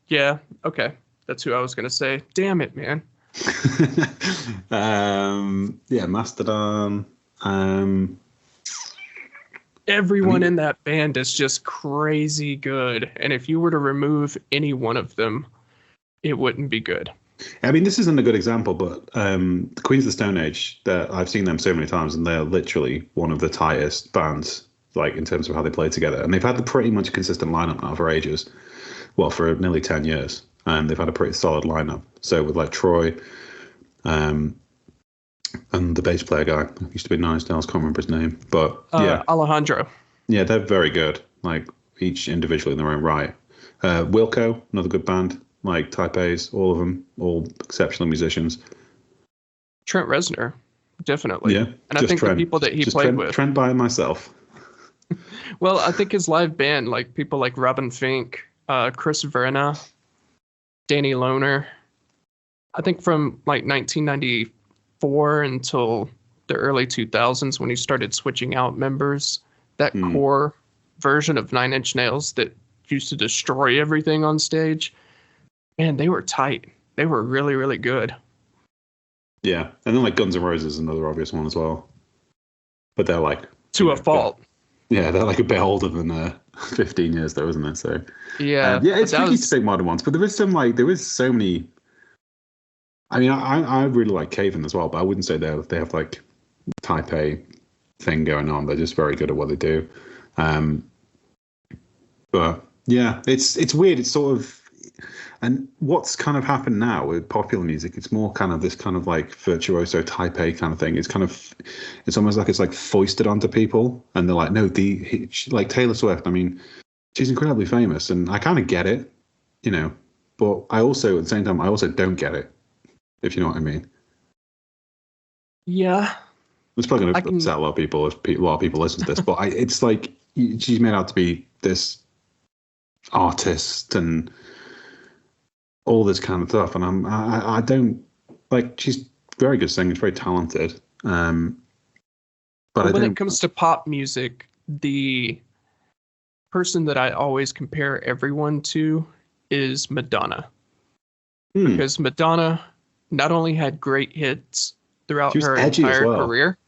yeah, okay. That's who I was going to say. Damn it, man. Yeah, Mastodon. Everyone in that band is just crazy good. And if you were to remove any one of them, it wouldn't be good. I mean, this isn't a good example, but the Queens of the Stone Age, I've seen them so many times, and they're literally one of the tightest bands, like in terms of how they play together. And they've had the pretty much consistent lineup now for ages. Well, for nearly 10 years. And they've had a pretty solid lineup. So with like Troy, and the bass player guy, who used to be Nine Nails, can't remember his name, but yeah, Alejandro. Yeah, they're very good. Like each individually in their own right. Wilco, another good band. Like Type A's, all of them, all exceptional musicians. Trent Reznor, definitely. Yeah, and I think the people that he played with. Trent by myself. Well, I think his live band, like people like Robin Fink, Chris Verna, Danny Lohner. I think from like 1994 until the early 2000s when he started switching out members, that core version of Nine Inch Nails that used to destroy everything on stage, man, they were tight. They were really, really good. Yeah, and then like Guns N' Roses is another obvious one as well. But they're like... To a fault. Yeah, they're like a bit older than 15 years though, isn't it? So yeah, it's tricky to pick modern ones, but there is so many. I mean, I really like Caven as well, but I wouldn't say they have like Type A thing going on. They're just very good at what they do. But yeah, it's weird. It's sort of, and what's kind of happened now with popular music, it's more kind of this kind of like virtuoso Type A kind of thing. It's almost like it's like foisted onto people, and they're like, no, like Taylor Swift. I mean, she's incredibly famous, and I kind of get it, you know, but I also at the same time I also don't get it, if you know what I mean. Yeah, it's probably going to upset a lot of people if a lot of people listen to this, but it's like she's made out to be this artist and all this kind of stuff, and I don't like. She's very good singer, she's very talented. But when it comes to pop music, the person that I always compare everyone to is Madonna, because Madonna not only had great hits throughout her entire career,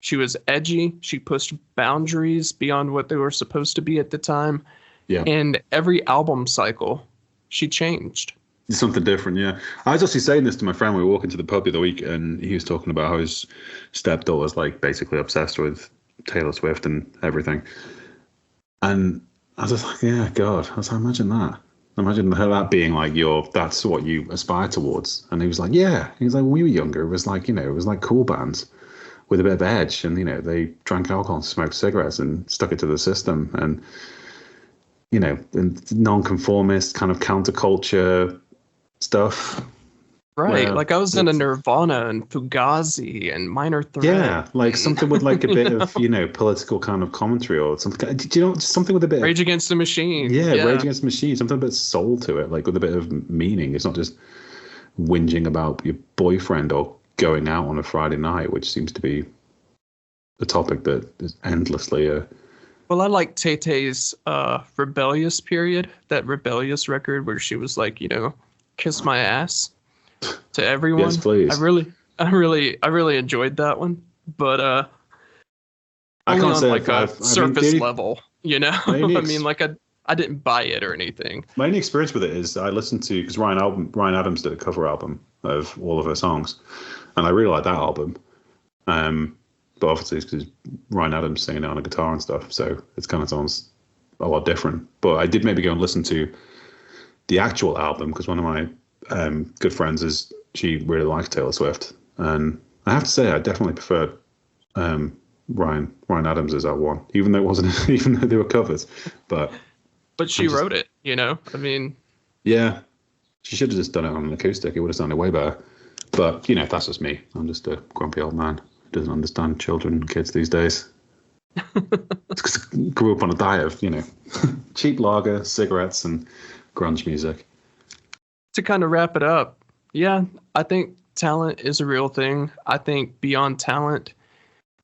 she was edgy. She pushed boundaries beyond what they were supposed to be at the time. Yeah, and every album cycle, she changed. Something different, yeah. I was actually saying this to my friend. We were walking to the pub the other week, and he was talking about how his stepdaughter was like basically obsessed with Taylor Swift and everything. And I was just like, yeah, God. I was like, imagine that. Imagine that being like that's what you aspire towards. And he was like, yeah. He was like, when we were younger, it was like, you know, it was like cool bands with a bit of edge, and you know, they drank alcohol and smoked cigarettes and stuck it to the system, and you know, non-conformist kind of counterculture stuff. Right, like I was in a Nirvana and Fugazi and Minor Threat. Yeah, like something with like a bit of, you know, political kind of commentary or something. Do you know, something with a bit Rage Against the Machine. Yeah, Rage Against the Machine. Something with a bit of soul to it, like with a bit of meaning. It's not just whinging about your boyfriend or going out on a Friday night, which seems to be a topic that is endlessly Well, I like Tay-Tay's rebellious period, that rebellious record where she was like, you know, kiss my ass to everyone. Yes, please. I really enjoyed that one, but I can't say like a surface level, you know. I mean, like I didn't buy it or anything. My only experience with it is I listened to, because Ryan Adams did a cover album of all of her songs, and I really like that album. But obviously it's because Ryan Adams singing it on a guitar and stuff, so it kind of sounds a lot different. But I did maybe go and listen to the actual album, because one of my good friends she really likes Taylor Swift, and I have to say I definitely preferred Ryan Adams as that one, even though it wasn't, even though they were covers. But she wrote it, you know. I mean, yeah, she should have just done it on an acoustic. It would have sounded way better. But you know, that's just me. I'm just a grumpy old man who doesn't understand children and kids these days. It's because I grew up on a diet of, you know, cheap lager, cigarettes, and grunge music. To kind of wrap it up, yeah, I think talent is a real thing. I think beyond talent,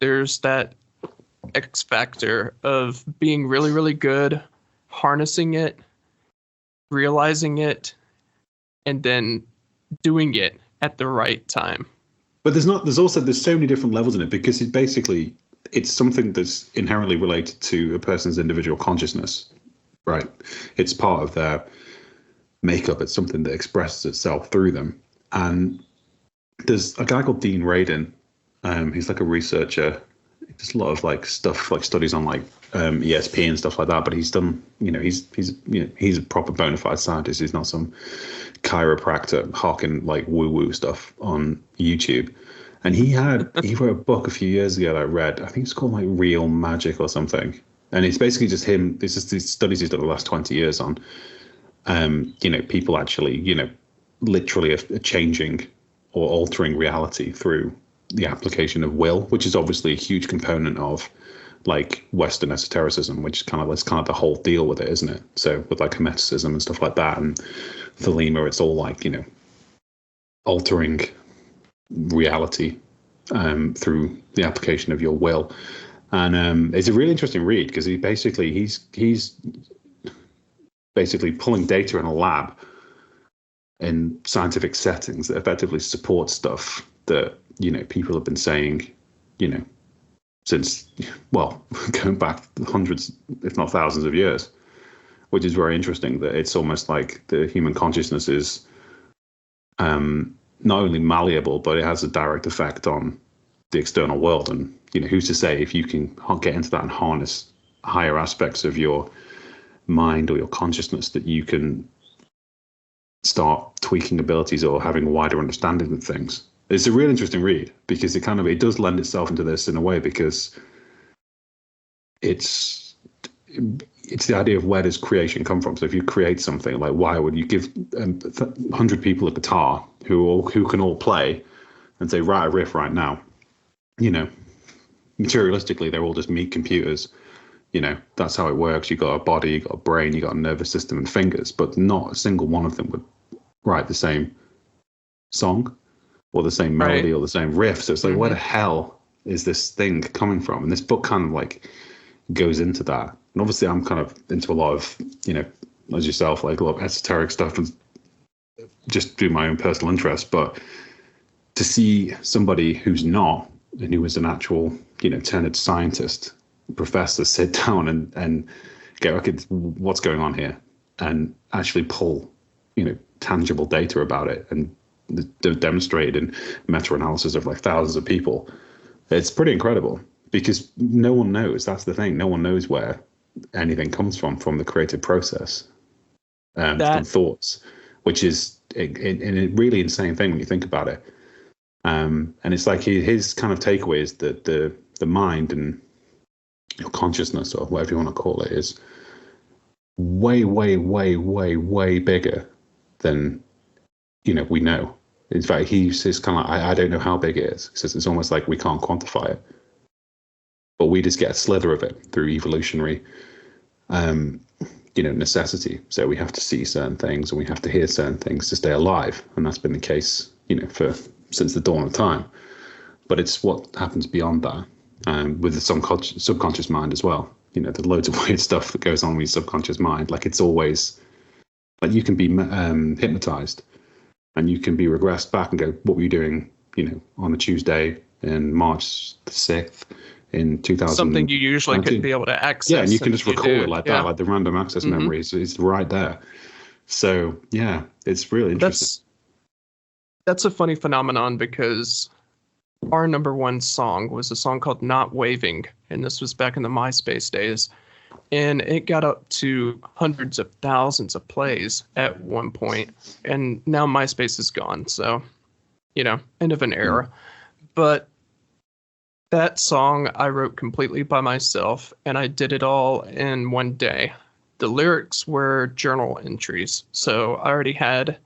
there's that X factor of being really, really good, harnessing it, realizing it, and then doing it at the right time. But there's so many different levels in it, because it's basically, it's something that's inherently related to a person's individual consciousness, right? It's part of their makeup. It's something that expresses itself through them. And there's a guy called Dean Radin. He's like a researcher. He does a lot of like stuff, like studies on like ESP and stuff like that. But he's done, he's a proper bona fide scientist. He's not some chiropractor hawking like woo-woo stuff on YouTube. And he wrote a book a few years ago that I read. I think it's called like Real Magic or something. And it's basically just him. It's just these studies he's done the last 20 years on, people actually, literally are changing or altering reality through the application of will, which is obviously a huge component of like Western esotericism, which that's kind of the whole deal with it, isn't it? So with like hermeticism and stuff like that, and Thelema, it's all like, altering reality through the application of your will. And it's a really interesting read because he's basically pulling data in a lab in scientific settings that effectively support stuff that people have been saying since going back hundreds if not thousands of years, which is very interesting. That it's almost like the human consciousness is not only malleable, but it has a direct effect on the external world. And who's to say if you can get into that and harness higher aspects of your mind or your consciousness, that you can start tweaking abilities or having a wider understanding of things. It's a really interesting read because it does lend itself into this in a way, because it's the idea of where does creation come from. So if you create something, like why would you give 100 people a guitar who can all play and say write a riff right now? Materialistically they're all just meat computers. That's how it works. You got a body, you got a brain, you got a nervous system and fingers, but not a single one of them would write the same song or the same melody or the same riff. So it's like, where the hell is this thing coming from? And this book kind of like goes into that. And obviously I'm kind of into a lot of, as yourself, like a lot of esoteric stuff and just through my own personal interest. But to see somebody who's not, and who is an actual, tenured scientist, professor, sit down and go, okay, what's going on here, and actually pull, tangible data about it and demonstrate in meta-analysis of like thousands of people. It's pretty incredible because no one knows. That's the thing. No one knows where anything comes from the creative process, from thoughts, which is a really insane thing when you think about it. And it's like his kind of takeaway is that the mind and your consciousness, or whatever you want to call it, is way, way, way, way, way bigger than we know. In fact, he says kind of like, I don't know how big it is. He says it's almost like we can't quantify it, but we just get a slither of it through evolutionary necessity. So we have to see certain things and we have to hear certain things to stay alive, and that's been the case since the dawn of time. But it's what happens beyond that, with the subconscious mind as well. There's loads of weird stuff that goes on with your subconscious mind. Like it's always like you can be hypnotized and you can be regressed back and go, what were you doing, on a Tuesday in March the 6th in 2000? Something you usually couldn't be able to access. Yeah, and you can just recall it like that, like the random access memory is right there. So yeah, it's really interesting. That's a funny phenomenon because our number one song was a song called Not Waving, and this was back in the MySpace days. And it got up to hundreds of thousands of plays at one point. And now MySpace is gone. So, end of an era. But that song I wrote completely by myself, and I did it all in one day. The lyrics were journal entries. So I already had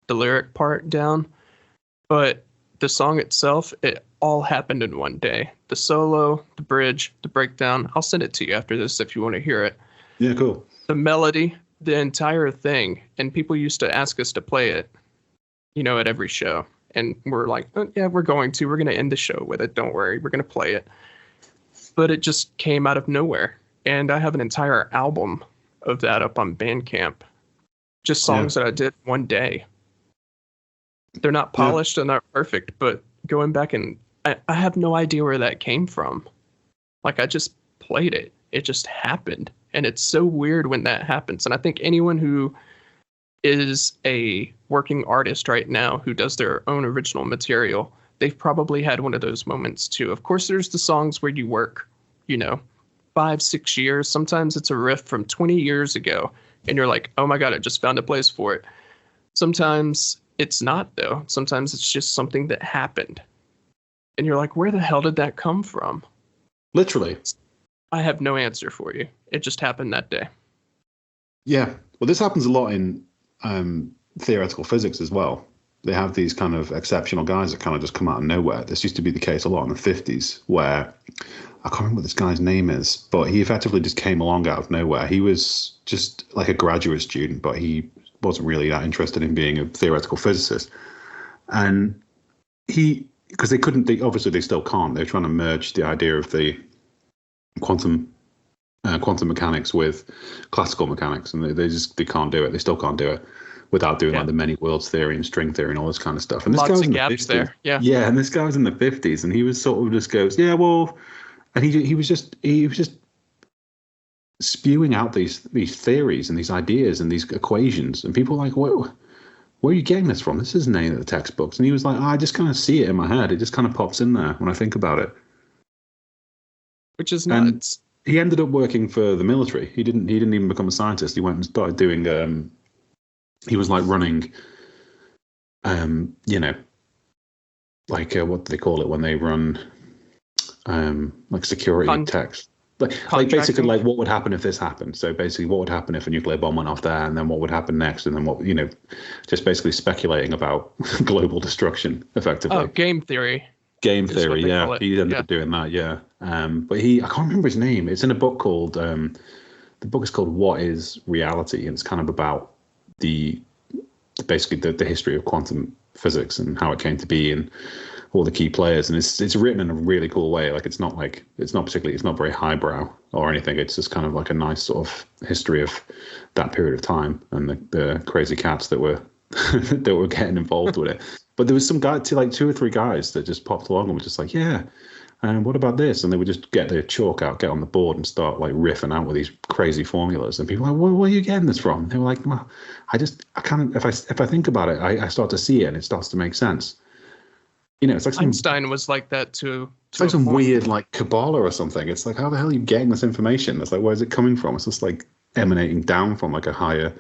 the lyric part down. But the song itself, it all happened in one day. The solo, the bridge, the breakdown. I'll send it to you after this if you want to hear it. Yeah, cool. The melody, the entire thing. And people used to ask us to play it, at every show. And we're like, oh, yeah, we're going to end the show with it. Don't worry, we're going to play it. But it just came out of nowhere. And I have an entire album of that up on Bandcamp. Just songs that I did one day. They're not polished and not perfect, but going back and I have no idea where that came from. Like I just played it. It just happened. And it's so weird when that happens. And I think anyone who is a working artist right now who does their own original material, they've probably had one of those moments too. Of course, there's the songs where you work, 5-6 years. Sometimes it's a riff from 20 years ago. And you're like, oh my God, I just found a place for it. Sometimes it's not, though. Sometimes it's just something that happened. And you're like, where the hell did that come from? Literally. I have no answer for you. It just happened that day. Yeah. Well, this happens a lot in theoretical physics as well. They have these kind of exceptional guys that kind of just come out of nowhere. This used to be the case a lot in the 50s, where I can't remember what this guy's name is, but he effectively just came along out of nowhere. He was just like a graduate student, but he wasn't really that interested in being a theoretical physicist. And because they couldn't, obviously they still can't. They're trying to merge the idea of the quantum mechanics with classical mechanics, and they can't do it. They still can't do it without doing like the many worlds theory and string theory and all this kind of stuff. And this Lots guy was of in the gaps 50s. there. Yeah, and this guy was in the 50s, and he was sort of just goes, yeah, well, and he was just spewing out these theories and these ideas and these equations, and people were like, where are you getting this from? This isn't any of the textbooks. And he was like, I just kind of see it in my head. It just kind of pops in there when I think about it. Which is nuts. And he ended up working for the military. He didn't even become a scientist. He went and started doing he was like running like what do they call it when they run like security text. Like basically like what would happen if this happened. So basically what would happen if a nuclear bomb went off there, and then what would happen next, and then what, just basically speculating about global destruction effectively. Oh, game theory. Game theory, yeah. He ended up doing that, yeah. But I can't remember his name. It's in a book called the book is called What is Reality? And it's kind of about basically the history of quantum physics and how it came to be and all the key players. And it's written in a really cool way. Like it's not very highbrow or anything. It's just kind of like a nice sort of history of that period of time and the crazy cats that were that were getting involved with it. But there was some guy, like 2 or 3 guys that just popped along and were just like, yeah, and what about this? And they would just get their chalk out, get on the board and start like riffing out with these crazy formulas. And people were like, where are you getting this from? They were like, well, I kind of, if I think about it, I start to see it and it starts to make sense. It's like Einstein was like that too. It's like some weird like Kabbalah or something. It's like, how the hell are you getting this information? It's like, where is it coming from? It's just like emanating down from like a higher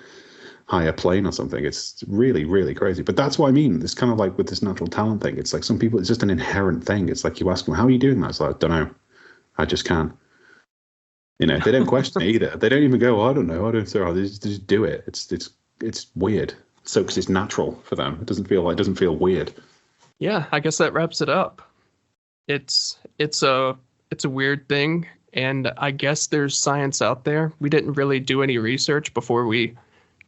plane or something. It's really, really crazy. But that's what I mean. It's kind of like with this natural talent thing. It's like some people, it's just an inherent thing. It's like you ask them, how are you doing that? It's like, I don't know. I just can. They don't question it either. They don't even go, I don't know. I don't know. They just do it. It's weird. So because it's natural for them. It doesn't feel weird. Yeah, I guess that wraps it up. It's a weird thing, and I guess there's science out there. We didn't really do any research before we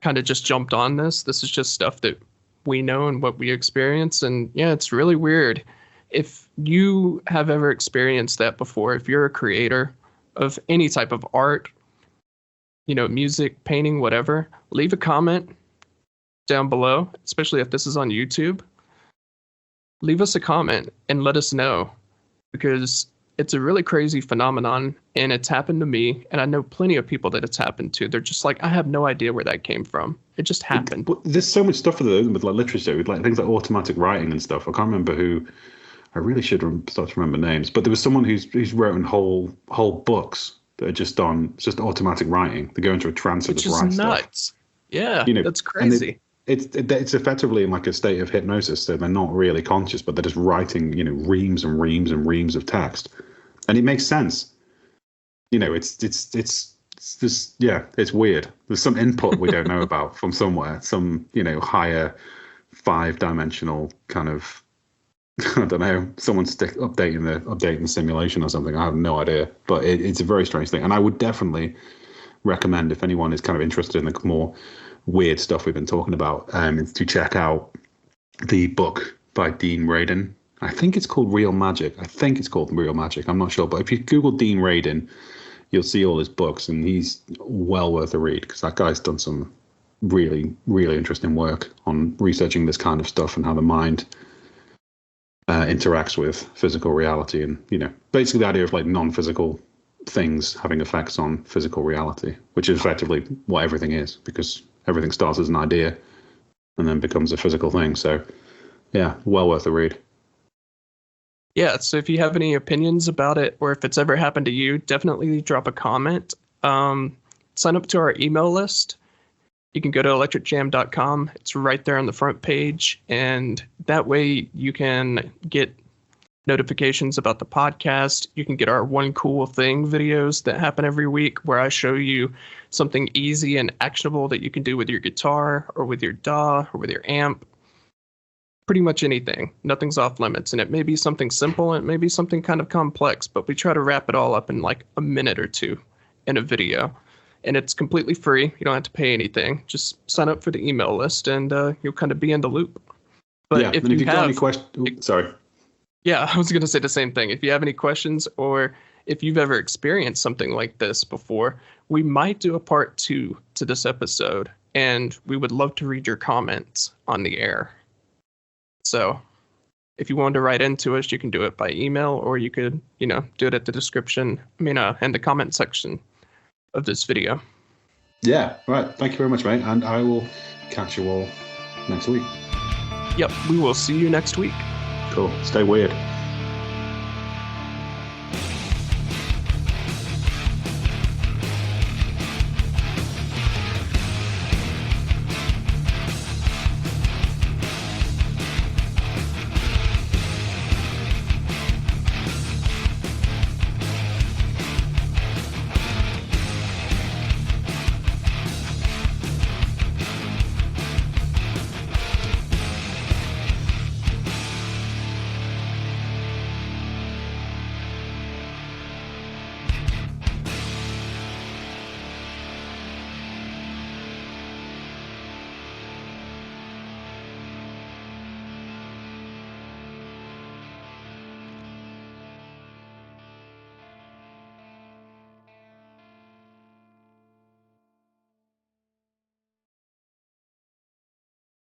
kind of just jumped on this. This is just stuff that we know and what we experience, and yeah, it's really weird. If you have ever experienced that before, if you're a creator of any type of art, music, painting, whatever, leave a comment down below, especially if this is on YouTube. Leave us a comment and let us know, because it's a really crazy phenomenon and it's happened to me. And I know plenty of people that it's happened to. They're just like, I have no idea where that came from. It just happened. But there's so much stuff with like literature, with like things like automatic writing and stuff. I can't remember who. I really should start to remember names. But there was someone who's written whole books that are just automatic writing. They go into a trance and just write stuff. Which is nuts. Yeah, that's crazy. It's effectively in like a state of hypnosis, so they're not really conscious, but they're just writing, reams and reams and reams of text, and it makes sense. It's just, yeah, it's weird. There's some input we don't know about from somewhere, some higher 5-dimensional kind of, I don't know, someone's updating the simulation or something. I have no idea, but it's a very strange thing, and I would definitely recommend, if anyone is kind of interested in the more weird stuff we've been talking about, to check out the book by Dean Radin. I think it's called Real Magic. I'm not sure, but if you Google Dean Radin, you'll see all his books, and he's well worth a read, because that guy's done some really, really interesting work on researching this kind of stuff and how the mind interacts with physical reality, and basically the idea of like non-physical things having effects on physical reality, which is effectively what everything is, because everything starts as an idea and then becomes a physical thing. So yeah, well worth a read. Yeah, so if you have any opinions about it, or if it's ever happened to you, definitely drop a comment. Sign up to our email list. You can go to electricjam.com. It's right there on the front page. And that way you can get notifications about the podcast. You can get our One Cool Thing videos that happen every week, where I show you something easy and actionable that you can do with your guitar or with your DAW or with your amp. Pretty much anything. Nothing's off limits. And it may be something simple, and it may be something kind of complex, but we try to wrap it all up in like a minute or two in a video. And it's completely free. You don't have to pay anything. Just sign up for the email list, and you'll kind of be in the loop. But yeah, if you got any questions, sorry. Yeah, I was going to say the same thing. If you have any questions, or if you've ever experienced something like this before, we might do a part 2 to this episode, and we would love to read your comments on the air. So if you wanted to write into us, you can do it by email, or you could, do it at the description, in the comment section of this video. Yeah, right. Thank you very much, mate. And I will catch you all next week. Yep, we will see you next week. Cool. Stay weird.